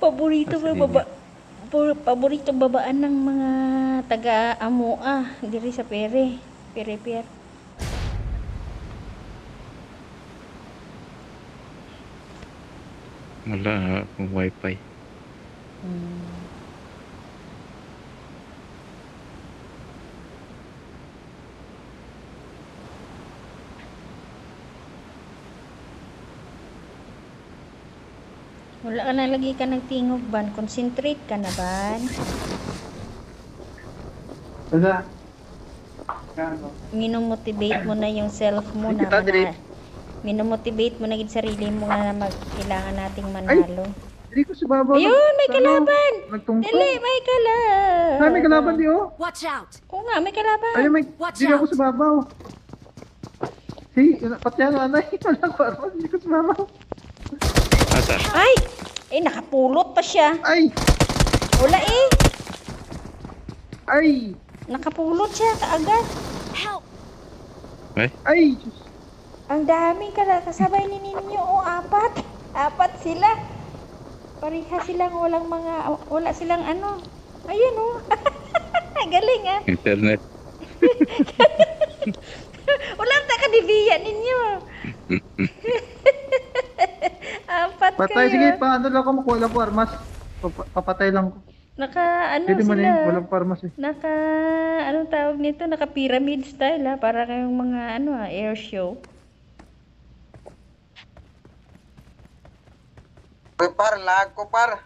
Paborito Asa mga din baba, niya? paborito babaan ng mga taga Amoa diri sa Pere Pier. Wala akong wifi. Hmm. Wala ka na lagi ka nagtingog ban, concentrate ka na ban. Wala. Ano? Minomotivate mo na yung self mo na Kita diri. minomotivate mo na gid sarili mo na kailangan nating Ay! manalo. Dili ko subabaw. Ayun, may kalaban! Nagtungtong. Dali, may kalaban! Ay, may kalaban di oh. Watch out! Oo nga, may kalaban. Ayun, may... Watch Dili ako out. subabaw. Si, patyan anay. Wala ko armas. Dili ko subabaw. Asa? Ay! Eh, nakapulot pa siya. Ay! Wala eh. Ay! Nakapulot siya kaagad. Help! Ay! Diyos. Ang daming kasabay ni ninyo. O, apat. Apat sila. Pareha silang wala silang ano. Ayun oh. Galing ah. Internet. Walang takadibiya ninyo. Apat Patay, kayo. sige, paano lang ako makuha lang ko armas. Papatay lang ko. Pwede man Sila. eh, walang ko armas eh. Anong tawag nito? Naka pyramid style ha. Para kayong mga air show. Uy, par, lag ko, par.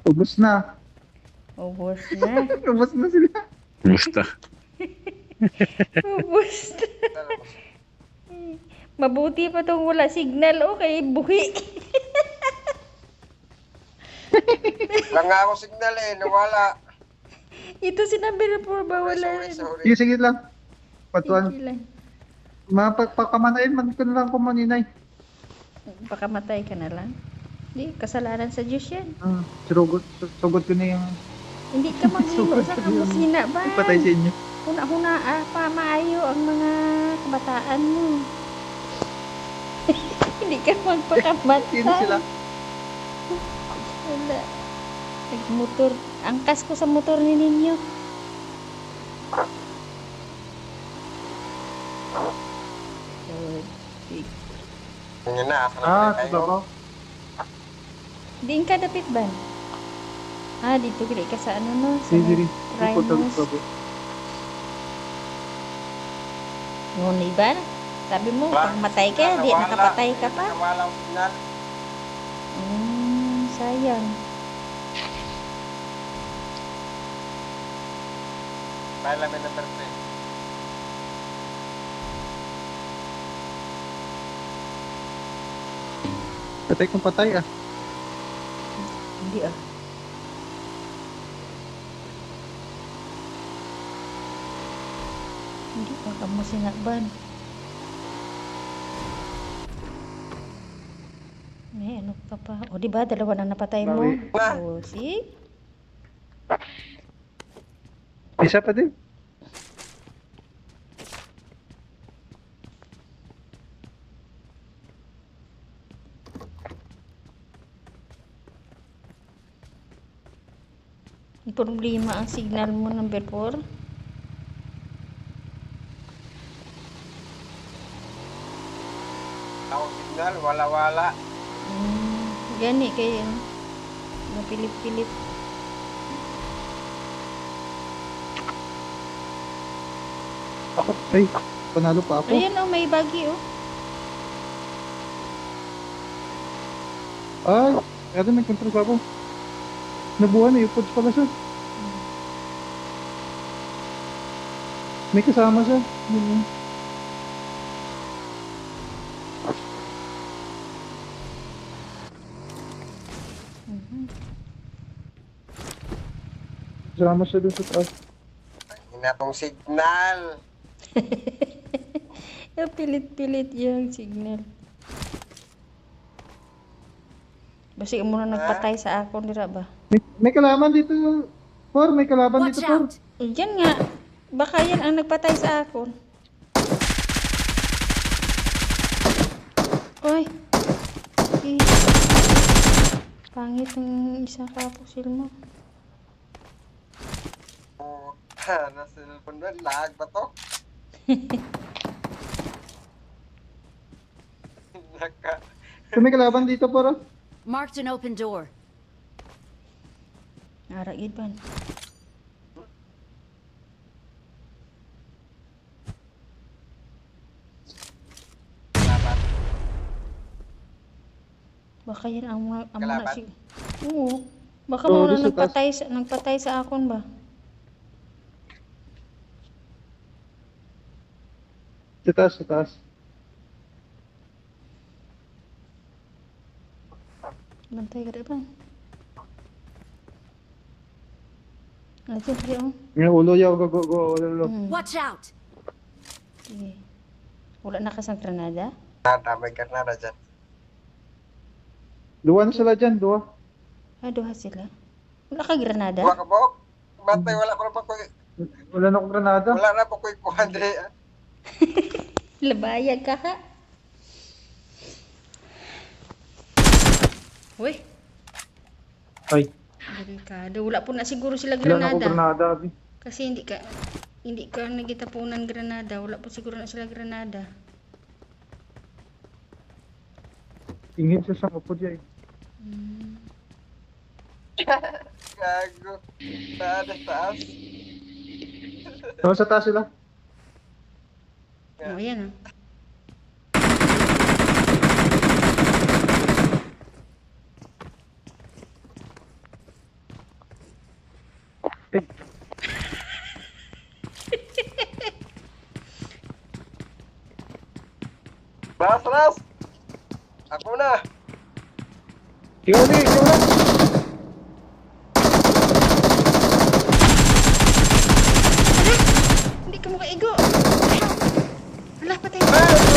Ubus na. Ubus na. Ubus na sila. Basta. Ubus na. Mabuti pa tong wala signal. Okay, buhi. Lang nga ako signal eh, nawala. Ito sinabi na po ba wala. Sorry. Sige, sige lang. Patuan. Sige lang. Mapagpamanayin man ko na lang ko maninay. Pakamatay ka na lang. Hindi, kasalanan sa Diyos yan. Sugod ko na yung Hindi ka maghilo sa kamusina ba? patay sa inyo. Huna pa maayo ang mga kabataan mo. Hindi ka magpakamatay. Sino sila? Wala. Nagmotor. Angkas ko sa motor ni ninyo. Yun na, asa na Ah, pala ito kayo? ba? Diin ka dapit ba? Dito kaya ka sa ano no? Sa Sige, sige. Rhinos. Ngunit ba? Sabi mo, pag matay ka, di Nawala. nakapatay ka pa. Nawala ang signal. Sayang. File namin number 3. Patay kong patay ah. Hindi ah. Hindi pa ka mo sinakban. May ano ka pa. O diba, dalawa na napatay mo. Bawi. O, see? Isa pa din. May problema ang signal mo, number 4. Ako signal, wala-wala. Gani kayo. Napilip-pilip. Ako, ay, panalo pa ako. Ayan o, may bagi o. Ay, kaya may control pa ako. Nabuhan eh, pods pala siya. May kasama siya. Yun. Kasama siya doon sa taas. Hindi na tong signal. Pilit-pilit yung signal. Basi mo na nagpatay sa ako, dira ba? May kalaban dito. Por, may kalaban Watch dito, Por. out! Diyan nga. Baka yan ang nagpatay sa ako. Oy. Pangit ng isa kapusil mo. Na cellphone na, lag ba to? Naka, May kalaban dito para. Marked an open door. Ara iban. laban. Baka yan ang mga Kalaban? si. Oo. Baka Oo, mga di sa nagpatay sa akon ba? Sa taas, sa taas. Bantay ka ba? Ato, sige oh. Yung ulo yaw, go, ulo. Watch out! Sige. Wala na kasang granada? May karnada dyan. Duwa na sila dyan, duwa. Ah, duha sila. Wala ka granada? Buwa ka ba? Matay, wala ko na pa ko'y, Wala na akong granada. wala na pa ko'y kuhande. Labayag ka ha? Uy, Ay, delikado. Wala po na siguro sila wala na akong granada. granada, abi. Kasi hindi ka nagitapunan granada. Wala po siguro na sila granada. Ingin siya sa kapod yan. Gago. Taas. So, sa taas sila. Oh, ayan ah. Eh, Ras! Ako na! ikaw na. Hindi ka makaigo. Wala, patay. Ah!